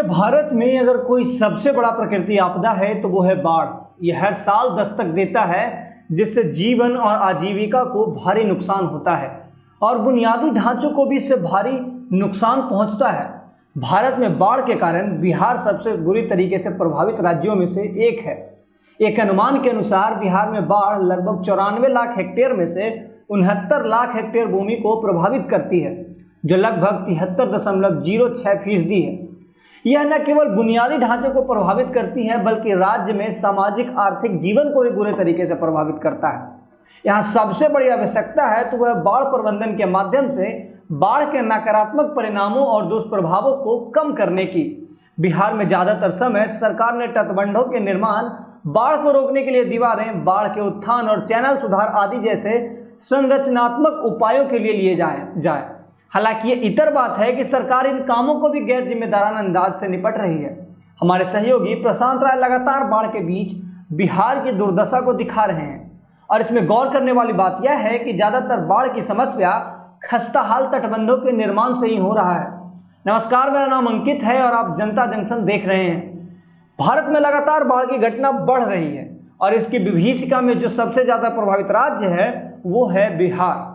भारत में अगर कोई सबसे बड़ा प्रकृति आपदा है तो वो है बाढ़। यह हर साल दस्तक देता है, जिससे जीवन और आजीविका को भारी नुकसान होता है और बुनियादी ढांचों को भी इससे भारी नुकसान पहुंचता है। भारत में बाढ़ के कारण बिहार सबसे बुरी तरीके से प्रभावित राज्यों में से एक है। एक अनुमान के अनुसार बिहार में बाढ़ लगभग 94 लाख हेक्टेयर में से 69 लाख हेक्टेयर भूमि को प्रभावित करती है, जो लगभग 73.06% है। यह न केवल बुनियादी ढांचे को प्रभावित करती है, बल्कि राज्य में सामाजिक आर्थिक जीवन को भी बुरे तरीके से प्रभावित करता है। यहाँ सबसे बड़ी आवश्यकता है तो वह बाढ़ प्रबंधन के माध्यम से बाढ़ के नकारात्मक परिणामों और दुष्प्रभावों को कम करने की। बिहार में ज़्यादातर समय सरकार ने तटबंधों के निर्माण, बाढ़ को रोकने के लिए दीवारें, बाढ़ के उत्थान और चैनल सुधार आदि जैसे संरचनात्मक उपायों के लिए जाए। हालांकि ये इतर बात है कि सरकार इन कामों को भी गैर जिम्मेदाराना अंदाज से निपट रही है। हमारे सहयोगी प्रशांत राय लगातार बाढ़ के बीच बिहार की दुर्दशा को दिखा रहे हैं और इसमें गौर करने वाली बात यह है कि ज़्यादातर बाढ़ की समस्या खस्ताहाल तटबंधों के निर्माण से ही हो रहा है। नमस्कार, मेरा नाम अंकित है और आप जनता जंक्शन देख रहे हैं। भारत में लगातार बाढ़ की घटना बढ़ रही है और इसकी विभीषिका में जो सबसे ज़्यादा प्रभावित राज्य है वो है बिहार।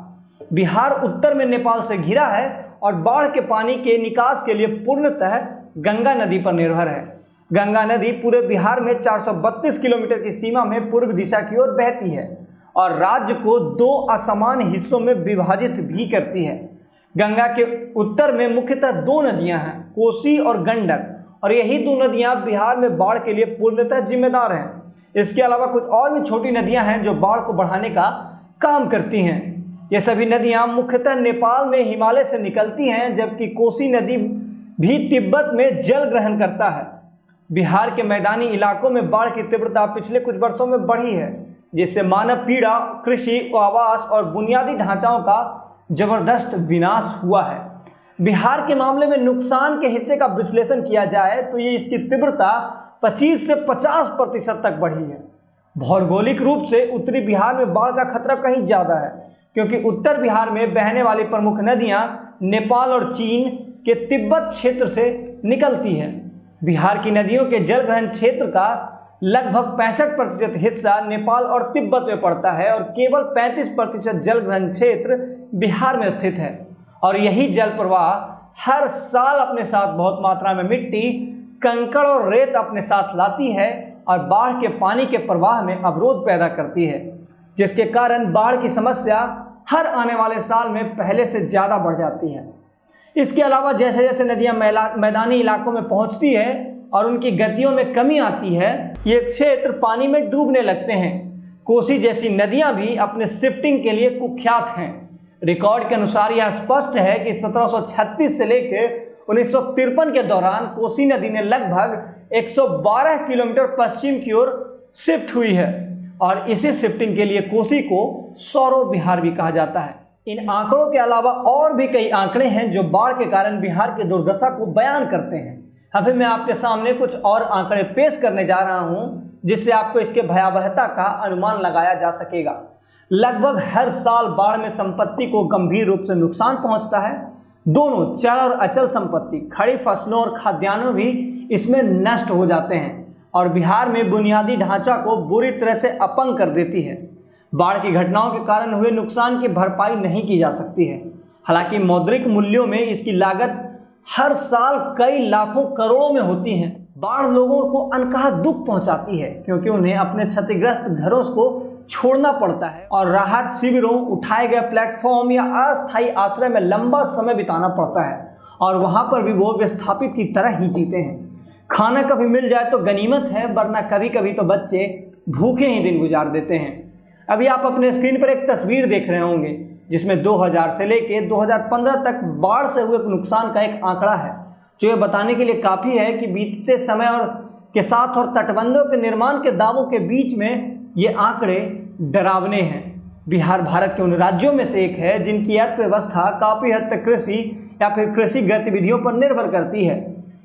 बिहार उत्तर में नेपाल से घिरा है और बाढ़ के पानी के निकास के लिए पूर्णतः गंगा नदी पर निर्भर है। गंगा नदी पूरे बिहार में 432 किलोमीटर की सीमा में पूर्व दिशा की ओर बहती है और राज्य को 2 असमान हिस्सों में विभाजित भी करती है। गंगा के उत्तर में मुख्यतः 2 नदियां हैं, कोसी और गंडक, और यही 2 नदियां बिहार में बाढ़ के लिए पूर्णतः जिम्मेदार हैं। इसके अलावा कुछ और भी छोटी नदियां हैं जो बाढ़ को बढ़ाने का काम करती हैं। ये सभी नदियां मुख्यतः नेपाल में हिमालय से निकलती हैं, जबकि कोसी नदी भी तिब्बत में जल ग्रहण करता है। बिहार के मैदानी इलाकों में बाढ़ की तीव्रता पिछले कुछ वर्षों में बढ़ी है, जिससे मानव पीड़ा, कृषि, आवास और बुनियादी ढांचाओं का जबरदस्त विनाश हुआ है। बिहार के मामले में नुकसान के हिस्से का विश्लेषण किया जाए तो ये इसकी तीव्रता 25 से 50% तक बढ़ी है। भौगोलिक रूप से उत्तरी बिहार में बाढ़ का खतरा कहीं ज़्यादा है, क्योंकि उत्तर बिहार में बहने वाली प्रमुख नदियां नेपाल और चीन के तिब्बत क्षेत्र से निकलती हैं। बिहार की नदियों के जल ग्रहण क्षेत्र का लगभग 65% हिस्सा नेपाल और तिब्बत में पड़ता है और केवल 35% जल ग्रहण क्षेत्र बिहार में स्थित है। और यही जल प्रवाह हर साल अपने साथ बहुत मात्रा में मिट्टी, कंकड़ और रेत अपने साथ लाती है और बाढ़ के पानी के प्रवाह में अवरोध पैदा करती है, जिसके कारण बाढ़ की समस्या हर आने वाले साल में पहले से ज़्यादा बढ़ जाती है। इसके अलावा जैसे जैसे नदियां मैदानी इलाकों में पहुंचती है और उनकी गतियों में कमी आती है, ये क्षेत्र पानी में डूबने लगते हैं। कोसी जैसी नदियां भी अपने शिफ्टिंग के लिए कुख्यात हैं। रिकॉर्ड के अनुसार यह स्पष्ट है कि 1736 से लेकर 1953 के दौरान कोसी नदी ने लगभग 112 किलोमीटर पश्चिम की ओर शिफ्ट हुई है और इसी शिफ्टिंग के लिए कोसी को सौरव बिहार भी कहा जाता है। इन आंकड़ों के अलावा और भी कई आंकड़े हैं जो बाढ़ के कारण बिहार की दुर्दशा को बयान करते हैं। अभी मैं आपके सामने कुछ और आंकड़े पेश करने जा रहा हूं, जिससे आपको इसके भयावहता का अनुमान लगाया जा सकेगा। लगभग हर साल बाढ़ में संपत्ति को गंभीर रूप से नुकसान पहुंचता है। दोनों चल और अचल संपत्ति, खड़ी फसलों और खाद्यान्नों भी इसमें नष्ट हो जाते हैं और बिहार में बुनियादी ढांचा को बुरी तरह से अपंग कर देती है। बाढ़ की घटनाओं के कारण हुए नुकसान की भरपाई नहीं की जा सकती है। हालांकि मौद्रिक मूल्यों में इसकी लागत हर साल कई लाखों करोड़ों में होती है। बाढ़ लोगों को अनकहा दुख पहुंचाती है, क्योंकि उन्हें अपने क्षतिग्रस्त घरों को छोड़ना पड़ता है और राहत शिविरों, उठाए गए प्लेटफॉर्म या अस्थायी आश्रय में लंबा समय बिताना पड़ता है और वहां पर भी वो विस्थापित की तरह ही जीते हैं। खाना कभी मिल जाए तो गनीमत है, वरना कभी कभी तो बच्चे भूखे ही दिन गुजार देते हैं। अभी आप अपने स्क्रीन पर एक तस्वीर देख रहे होंगे, जिसमें 2000 से लेकर 2015 तक बाढ़ से हुए नुकसान का एक आंकड़ा है, जो ये बताने के लिए काफ़ी है कि बीतते समय और के साथ और तटबंधों के निर्माण के दावों के बीच में ये आंकड़े डरावने हैं। बिहार भारत के उन राज्यों में से एक है जिनकी अर्थव्यवस्था काफ़ी हद तक कृषि या फिर कृषि गतिविधियों पर निर्भर करती है।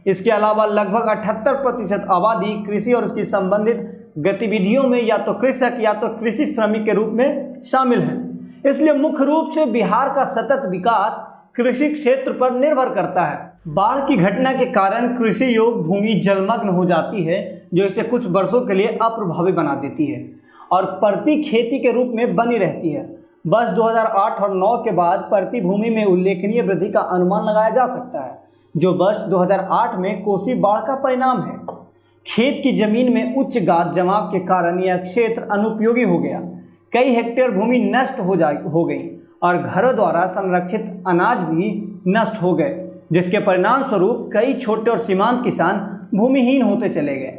इसके अलावा लगभग 78% आबादी कृषि और उसकी संबंधित गतिविधियों में या तो कृषक या तो कृषि श्रमिक के रूप में शामिल हैं। इसलिए मुख्य रूप से बिहार का सतत विकास कृषि क्षेत्र पर निर्भर करता है। बाढ़ की घटना के कारण कृषि योग्य भूमि जलमग्न हो जाती है, जो इसे कुछ वर्षों के लिए अप्रभावी बना देती है और प्रति खेती के रूप में बनी रहती है। वर्ष 2008 और 9 के बाद प्रति भूमि में उल्लेखनीय वृद्धि का अनुमान लगाया जा सकता है, जो वर्ष 2008 में कोसी बाढ़ का परिणाम है। खेत की जमीन में उच्च गाद जमाव के कारण यह क्षेत्र अनुपयोगी हो गया। कई हेक्टेयर भूमि नष्ट हो गई और घरों द्वारा संरक्षित अनाज भी नष्ट हो गए, जिसके परिणाम स्वरूप कई छोटे और सीमांत किसान भूमिहीन होते चले गए।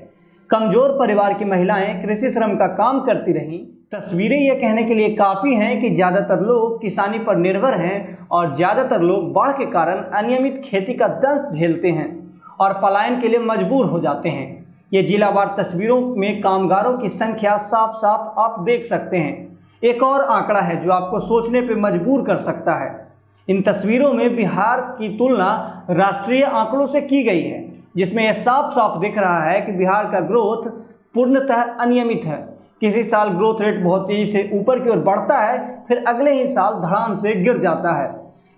कमजोर परिवार की महिलाएं कृषि श्रम का काम करती रहीं। तस्वीरें यह कहने के लिए काफ़ी हैं कि ज़्यादातर लोग किसानी पर निर्भर हैं और ज़्यादातर लोग बाढ़ के कारण अनियमित खेती का दंश झेलते हैं और पलायन के लिए मजबूर हो जाते हैं। ये जिलावार तस्वीरों में कामगारों की संख्या साफ साफ आप देख सकते हैं। एक और आंकड़ा है जो आपको सोचने पर मजबूर कर सकता है। इन तस्वीरों में बिहार की तुलना राष्ट्रीय आंकड़ों से की गई है, जिसमें यह साफ साफ दिख रहा है कि बिहार का ग्रोथ पूर्णतः अनियमित है। किसी साल ग्रोथ रेट बहुत तेजी से ऊपर की ओर बढ़ता है, फिर अगले ही साल धड़ाम से गिर जाता है।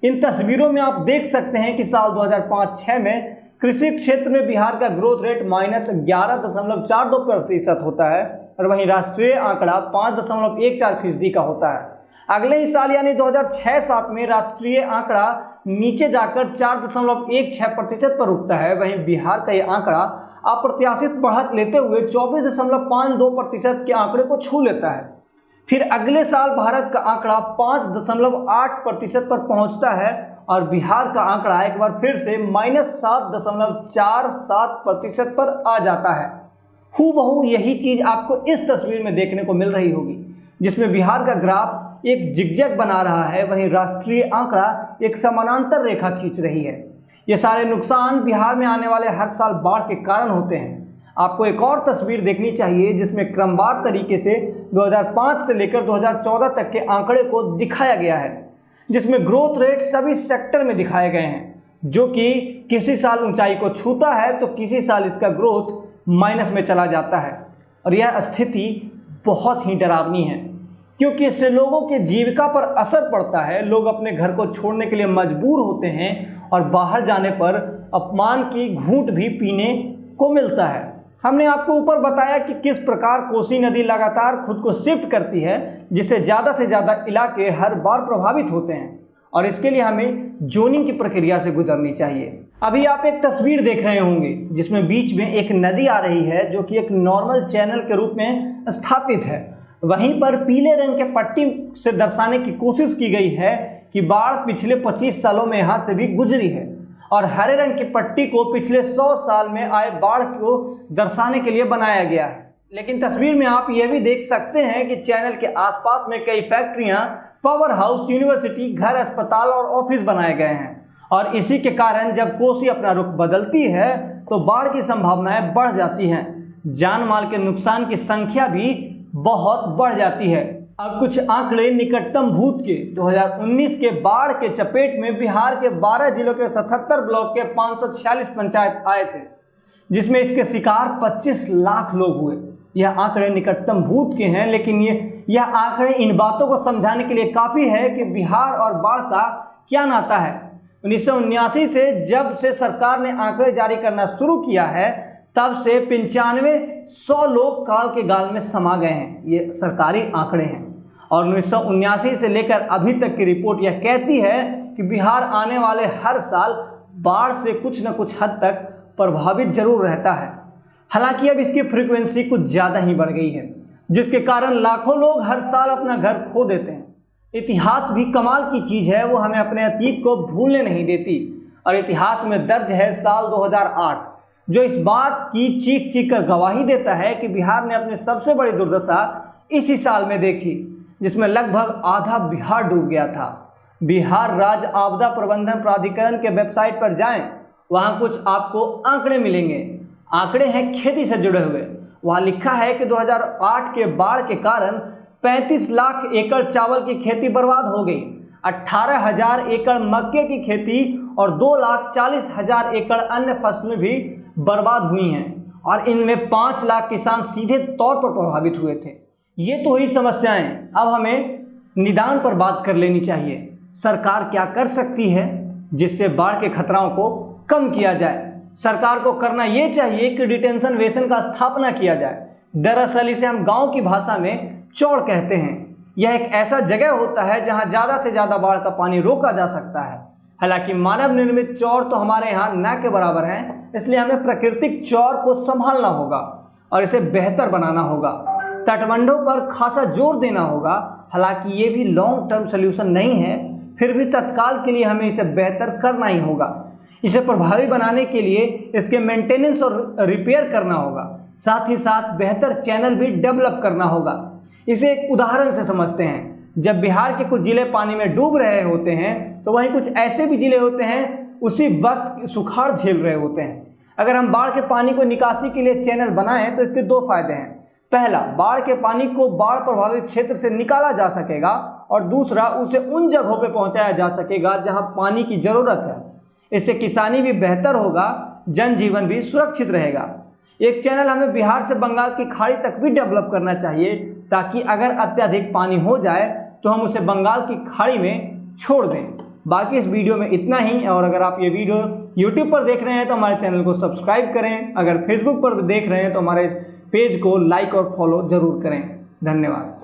इन तस्वीरों में आप देख सकते हैं कि साल 2005-06 में कृषि क्षेत्र में बिहार का ग्रोथ रेट -11.42% होता है और वहीं राष्ट्रीय आंकड़ा 5.14% का होता है। अगले ही साल यानी 2006-07 में राष्ट्रीय आंकड़ा नीचे जाकर 4.16% पर रुकता है। वहीं बिहार का यह आंकड़ा अप्रत्याशित बढ़त लेते हुए 24.52% के आंकड़े को छू लेता है। फिर अगले साल भारत का आंकड़ा 5.8% पर पहुंचता है और बिहार का आंकड़ा एक बार फिर से -7.47% पर आ जाता है। हूबहू यही चीज आपको इस तस्वीर में देखने को मिल रही होगी, जिसमें बिहार का ग्राफ एक जिगजैग बना रहा है, वहीं राष्ट्रीय आंकड़ा एक समानांतर रेखा खींच रही है। ये सारे नुकसान बिहार में आने वाले हर साल बाढ़ के कारण होते हैं। आपको एक और तस्वीर देखनी चाहिए जिसमें क्रमवार तरीके से 2005 से लेकर 2014 तक के आंकड़े को दिखाया गया है, जिसमें ग्रोथ रेट सभी सेक्टर में दिखाए गए हैं, जो कि किसी साल ऊंचाई को छूता है तो किसी साल इसका ग्रोथ माइनस में चला जाता है। और यह स्थिति बहुत ही डरावनी है, क्योंकि इससे लोगों की जीविका पर असर पड़ता है। लोग अपने घर को छोड़ने के लिए मजबूर होते हैं और बाहर जाने पर अपमान की घूंट भी पीने को मिलता है। हमने आपको ऊपर बताया कि किस प्रकार कोसी नदी लगातार खुद को शिफ्ट करती है, जिससे ज़्यादा से ज़्यादा इलाके हर बार प्रभावित होते हैं और इसके लिए हमें जोनिंग की प्रक्रिया से गुजरनी चाहिए। अभी आप एक तस्वीर देख रहे होंगे जिसमें बीच में एक नदी आ रही है, जो कि एक नॉर्मल चैनल के रूप में स्थापित है। वहीं पर पीले रंग के पट्टी से दर्शाने की कोशिश की गई है कि बाढ़ पिछले 25 सालों में यहाँ से भी गुजरी है, और हरे रंग की पट्टी को पिछले 100 साल में आए बाढ़ को दर्शाने के लिए बनाया गया है। लेकिन तस्वीर में आप यह भी देख सकते हैं कि चैनल के आसपास में कई फैक्ट्रियां, पावर हाउस, यूनिवर्सिटी, घर, अस्पताल और ऑफिस बनाए गए हैं, और इसी के कारण जब कोसी अपना रुख बदलती है तो बाढ़ की संभावनाएं बढ़ जाती हैं। जान माल के नुकसान की संख्या भी बहुत बढ़ जाती है। अब कुछ आंकड़े निकटतम भूत के 2019 के बाढ़ के चपेट में बिहार के 12 जिलों के 77 ब्लॉक के 546 पंचायत आए थे, जिसमें इसके शिकार 25 लाख लोग हुए। यह आंकड़े निकटतम भूत के हैं, लेकिन यह आंकड़े इन बातों को समझाने के लिए काफ़ी है कि बिहार और बाढ़ का क्या नाता है। 1979 से जब से सरकार ने आंकड़े जारी करना शुरू किया है, तब से 9500 लोग काल के गाल में समा गए हैं। ये सरकारी आंकड़े हैं और 1979 से लेकर अभी तक की रिपोर्ट यह कहती है कि बिहार आने वाले हर साल बाढ़ से कुछ न कुछ हद तक प्रभावित जरूर रहता है। हालांकि अब इसकी फ्रीक्वेंसी कुछ ज़्यादा ही बढ़ गई है, जिसके कारण लाखों लोग हर साल अपना घर खो देते हैं। इतिहास भी कमाल की चीज़ है, वो हमें अपने अतीत को भूलने नहीं देती, और इतिहास में दर्ज है साल 2008, जो इस बात की चीख चीख कर गवाही देता है कि बिहार ने अपनी सबसे बड़ी दुर्दशा इसी साल में देखी, जिसमें लगभग आधा बिहार डूब गया था। बिहार राज्य आपदा प्रबंधन प्राधिकरण के वेबसाइट पर जाएं, वहां कुछ आपको आंकड़े मिलेंगे। आंकड़े हैं खेती से जुड़े हुए। वहां लिखा है कि 2008 के बाढ़ के कारण 35 लाख एकड़ चावल की खेती बर्बाद हो गई, 18,000 एकड़ मक्के की खेती और 2,40,000 एकड़ अन्य फसलें भी बर्बाद हुई हैं, और इनमें 5 लाख किसान सीधे तौर पर प्रभावित हुए थे। ये तो हुई समस्याएं। अब हमें निदान पर बात कर लेनी चाहिए। सरकार क्या कर सकती है जिससे बाढ़ के खतराओं को कम किया जाए। सरकार को करना ये चाहिए कि डिटेंशन बेसिन का स्थापना किया जाए। दरअसल इसे हम गांव की भाषा में चौड़ कहते हैं। यह एक ऐसा जगह होता है जहां ज़्यादा से ज़्यादा बाढ़ का पानी रोका जा सकता है। हालांकि मानव निर्मित चौड़ तो हमारे यहाँ न के बराबर हैं, इसलिए हमें प्राकृतिक चौड़ को संभालना होगा और इसे बेहतर बनाना होगा। तटबंधों पर खासा जोर देना होगा। हालांकि ये भी लॉन्ग टर्म सोल्यूशन नहीं है, फिर भी तत्काल के लिए हमें इसे बेहतर करना ही होगा। इसे प्रभावी बनाने के लिए इसके मेंटेनेंस और रिपेयर करना होगा। साथ ही साथ बेहतर चैनल भी डेवलप करना होगा। इसे एक उदाहरण से समझते हैं। जब बिहार के कुछ जिले पानी में डूब रहे होते हैं तो वहीं कुछ ऐसे भी जिले होते हैं उसी वक्त सुखाड़ झेल रहे होते हैं। अगर हम बाढ़ के पानी को निकासी के लिए चैनल बनाएं तो इसके दो फायदे हैं। पहला, बाढ़ के पानी को बाढ़ प्रभावित क्षेत्र से निकाला जा सकेगा और दूसरा, उसे उन जगहों पर पहुंचाया जा सकेगा जहां पानी की जरूरत है। इससे किसानी भी बेहतर होगा, जनजीवन भी सुरक्षित रहेगा। एक चैनल हमें बिहार से बंगाल की खाड़ी तक भी डेवलप करना चाहिए ताकि अगर अत्यधिक पानी हो जाए तो हम उसे बंगाल की खाड़ी में छोड़ दें। बाकी इस वीडियो में इतना ही। और अगर आप ये वीडियो YouTube पर देख रहे हैं तो हमारे चैनल को सब्सक्राइब करें। अगर Facebook पर देख रहे हैं तो हमारे पेज को लाइक और फॉलो जरूर करें। धन्यवाद।